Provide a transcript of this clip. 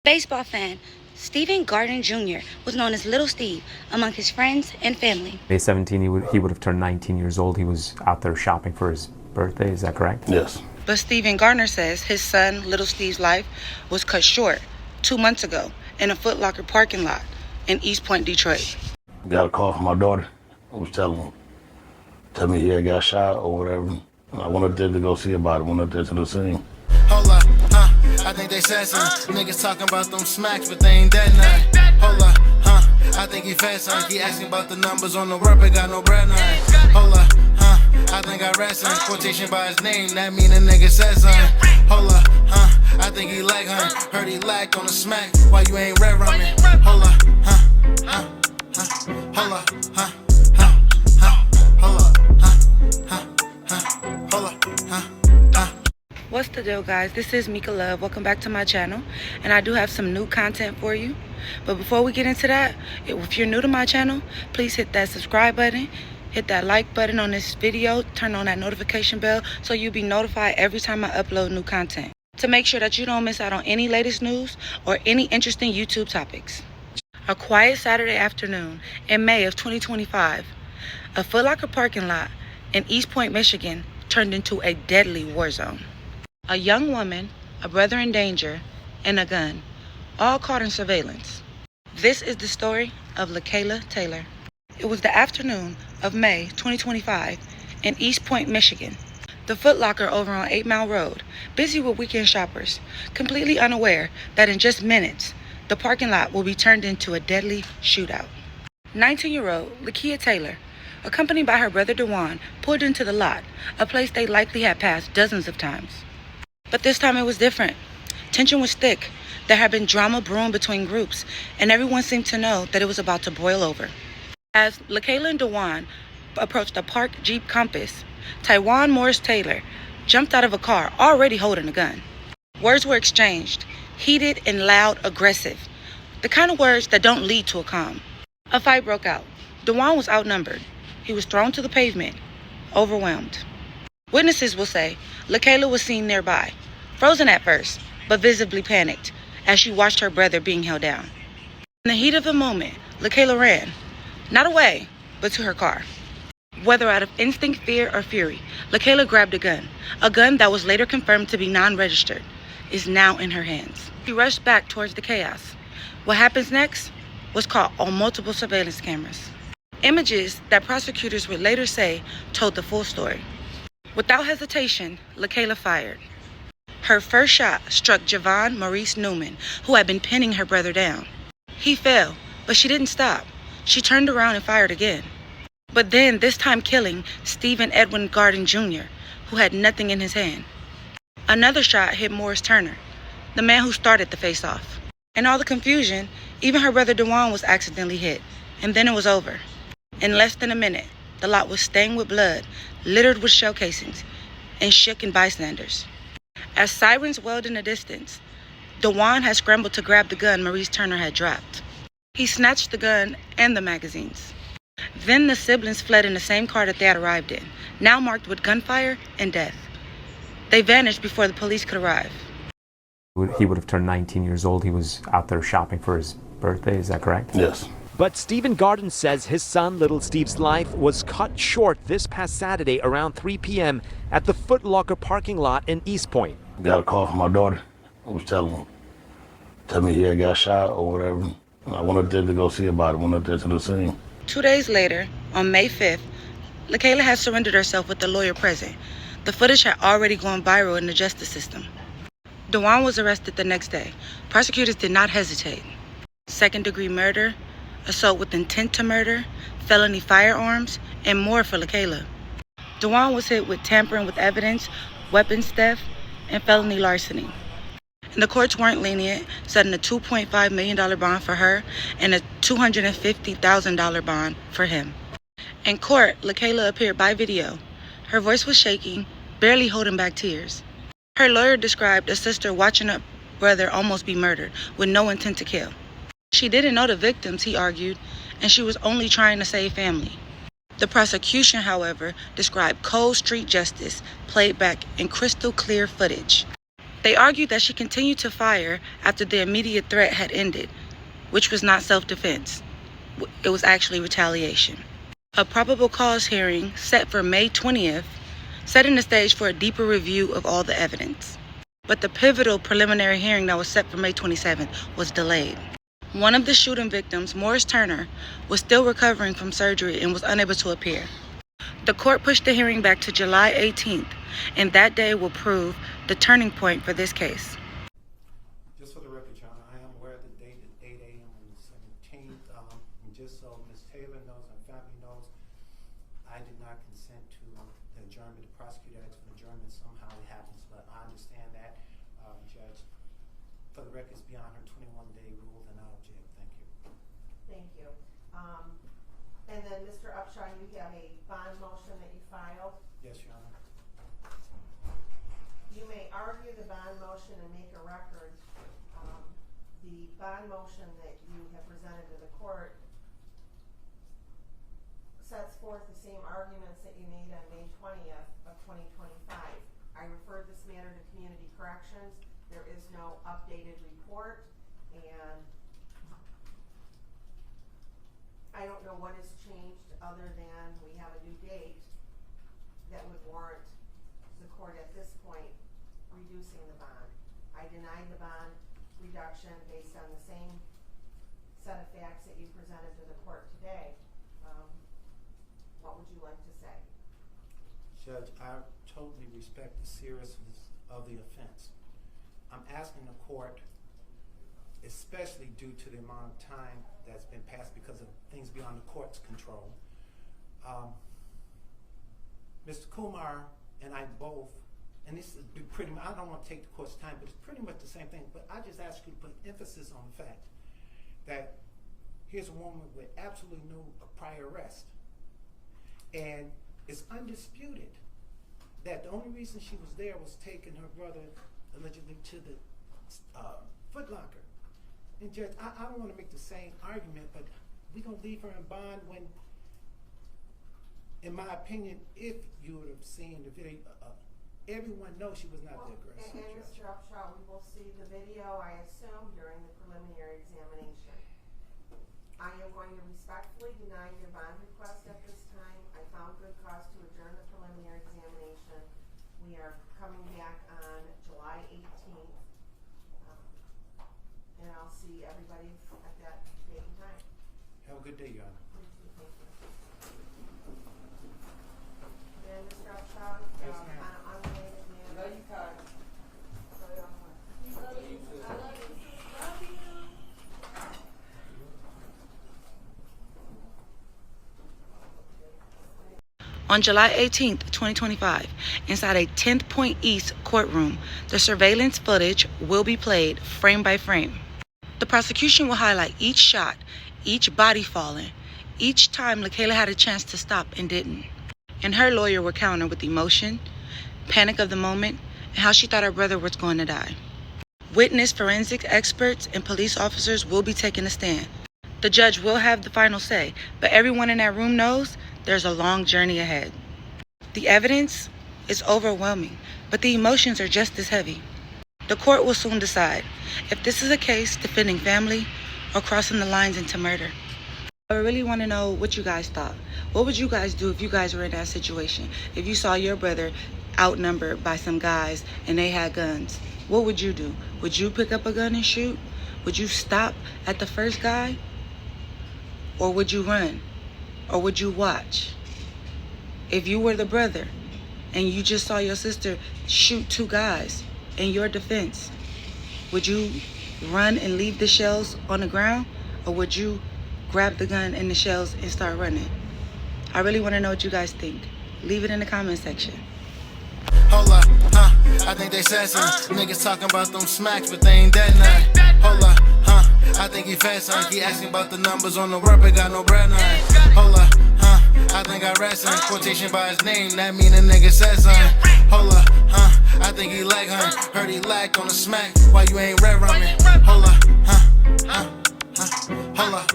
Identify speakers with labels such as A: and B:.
A: Baseball fan Stephen Gardner Jr. was known as Little Steve among his friends and family.
B: May 17, he would have turned 19 years old. He was out there shopping for his birthday. Is that correct?
C: Yes.
D: But Stephen Gardner says his son, Little Steve's life, was cut short 2 months ago in a Foot Locker parking lot in East Point, Detroit.
C: Got a call from my daughter. I was telling me he had got shot or whatever. I went up there to go see about it. Went up there to the scene.
E: Hold up, I think they said something. Niggas talking about them smacks, but they ain't that nothing. Hold up, I think he fed something. He asking about the numbers on the work, but got no bread nothing. Hold up, I think I read some quotation by his name. That mean a nigga said something. Hold up, I think he like hun. Heard he lacked on the smack. Why you ain't red running? Hold up, hold up, hold up, hold up,
D: What's the deal, guys? This is Mika Love. Welcome back to my channel, and I do have some new content for you. But before we get into that, if you're new to my channel, please hit that subscribe button, hit that like button on this video, turn on that notification bell so you'll be notified every time I upload new content, to make sure that you don't miss out on any latest news or any interesting YouTube topics. A quiet Saturday afternoon in May of 2025, a Foot Locker parking lot in East Point, Michigan turned into a deadly war zone. A young woman, a brother in danger, and a gun, all caught in surveillance. This is the story of Lakylia Taylor. It was the afternoon of May 2025 in East Point, Michigan. The Foot Locker over on 8 Mile Road, busy with weekend shoppers, completely unaware that in just minutes, the parking lot will be turned into a deadly shootout. 19-year-old Lakylia Taylor, accompanied by her brother Dewan, pulled into the lot, a place they likely had passed dozens of times. But this time it was different. Tension was thick. There had been drama brewing between groups, and everyone seemed to know that it was about to boil over. As Lakylia and Dewan approached a parked Jeep Compass, Tywan Morris Taylor jumped out of a car already holding a gun. Words were exchanged, heated and loud, aggressive. The kind of words that don't lead to a calm. A fight broke out. Dewan was outnumbered. He was thrown to the pavement, overwhelmed. Witnesses will say Lakylia was seen nearby, frozen at first, but visibly panicked as she watched her brother being held down. In the heat of the moment, Lakylia ran, not away, but to her car. Whether out of instinct, fear, or fury, Lakylia grabbed a gun that was later confirmed to be non-registered, is now in her hands. She rushed back towards the chaos. What happens next was caught on multiple surveillance cameras. Images that prosecutors would later say told the full story. Without hesitation, Lakylia fired. Her first shot struck Javon Maurice Newman, who had been pinning her brother down. He fell, but she didn't stop. She turned around and fired again. But then, this time killing Stephen Edwin Gardner Jr., who had nothing in his hand. Another shot hit Morris Turner, the man who started the face-off. In all the confusion, even her brother Dewan was accidentally hit, and then it was over. In less than a minute, the lot was stained with blood, littered with shell casings, and shook in bystanders. As sirens wailed in the distance, Dewan had scrambled to grab the gun Maurice Turner had dropped. He snatched the gun and the magazines. Then the siblings fled in the same car that they had arrived in, now marked with gunfire and death. They vanished before the police could arrive.
B: He would have turned 19 years old. He was out there shopping for his birthday. Is that correct?
C: Yes.
F: But Stephen Gardner says his son, Little Steve's life, was cut short this past Saturday around 3 p.m. at the Foot Locker parking lot in East Point.
C: Got a call from my daughter. I was telling me he had got shot or whatever. I went up there to go see about it. Went up there to the scene.
D: 2 days later, on May 5th, Lakylia had surrendered herself with the lawyer present. The footage had already gone viral in the justice system. Dewan was arrested the next day. Prosecutors did not hesitate. Second-degree murder, assault with intent to murder, felony firearms, and more for Lakylia. Dewan was hit with tampering with evidence, weapons theft, and felony larceny. And the courts weren't lenient, setting a $2.5 million bond for her and a $250,000 bond for him. In court, Lakylia appeared by video. Her voice was shaking, barely holding back tears. Her lawyer described a sister watching her brother almost be murdered with no intent to kill. She didn't know the victims, he argued, and she was only trying to save family. The prosecution, however, described cold street justice played back in crystal clear footage. They argued that she continued to fire after the immediate threat had ended, which was not self-defense. It was actually retaliation. A probable cause hearing set for May 20th, setting the stage for a deeper review of all the evidence. But the pivotal preliminary hearing that was set for May 27th was delayed. One of the shooting victims, Morris Turner, was still recovering from surgery and was unable to appear. The court pushed the hearing back to July 18th, and that day will prove the turning point for this case.
G: Just for the record, Your Honor, I am aware the date is 8 a.m. on the 17th. And just so Ms. Taylor knows and family knows, I did not consent to the adjournment. The prosecutor asked for adjournment. Somehow it happens, but I understand that, Judge. For the record, it's beyond her 21-day rule, and I object. Thank you.
H: Thank you. And then, Mr. Upshaw, you have a bond motion that you filed.
G: Yes, Your Honor.
H: You may argue the bond motion and make a record. The bond motion that you have presented to the court sets forth the same arguments that you made on May 20th of 2025. I referred this matter to Community Corrections. There is no updated report, and I don't know what has changed other than we have a new date that would warrant the court at this point reducing the bond. I denied the bond reduction based on the same set of facts that you presented to the court today. What would you like to say?
G: Judge, I totally respect the seriousness of the offense. I'm asking the court, especially due to the amount of time that's been passed because of things beyond the court's control. Mr. Kumar and I both, and this is pretty much, I don't want to take the court's time, but it's pretty much the same thing, but I just ask you to put emphasis on the fact that here's a woman with absolutely no prior arrest. And it's undisputed that the only reason she was there was taking her brother allegedly to the Foot Locker. And Judge, I don't want to make the same argument, but we're going to leave her in bond when, in my opinion, if you would have seen the video, everyone knows she was not the aggressor.
H: And Mr. Upshaw, we will see the video, I assume, during the preliminary examination. I am going to respectfully deny your bond request at this time. I found good cause to adjourn the preliminary examination. We are coming back on July 18th. And I'll see everybody at that date and time.
G: Have a good day, Your Honor.
H: Thank you. Then, Mr. Upshaw,
G: Yes, ma'am.
H: on an unrelated matter.
I: Love you, Kai.
H: Love you too.
I: I love you.
D: On July 18th, 2025, inside a 10th Point East courtroom, the surveillance footage will be played frame by frame. The prosecution will highlight each shot, each body falling, each time Lakylia had a chance to stop and didn't. And her lawyer will counter with emotion, panic of the moment, and how she thought her brother was going to die. Witness, forensic experts, and police officers will be taking a stand. The judge will have the final say, but everyone in that room knows there's a long journey ahead. The evidence is overwhelming, but the emotions are just as heavy. The court will soon decide if this is a case defending family or crossing the lines into murder. I really want to know what you guys thought. What would you guys do if you guys were in that situation? If you saw your brother outnumbered by some guys and they had guns, what would you do? Would you pick up a gun and shoot? Would you stop at the first guy? Or would you run? Or would you watch? If you were the brother and you just saw your sister shoot two guys in your defense, would you run and leave the shells on the ground? Or would you grab the gun and the shells and start running? I really want to know what you guys think. Leave it in the comment section.
E: Hold up, I think they said something. Niggas talking about them smacks, but they ain't that nothing. Hold up, I think he fed something. He asking about the numbers on the work, but got no bread nothing. Hold up, I think I read some quotation by his name, that mean a nigga said something. Hold up, I think he like hun. Heard he lacked on the smack, why you ain't red rumming? Hold up, hold up,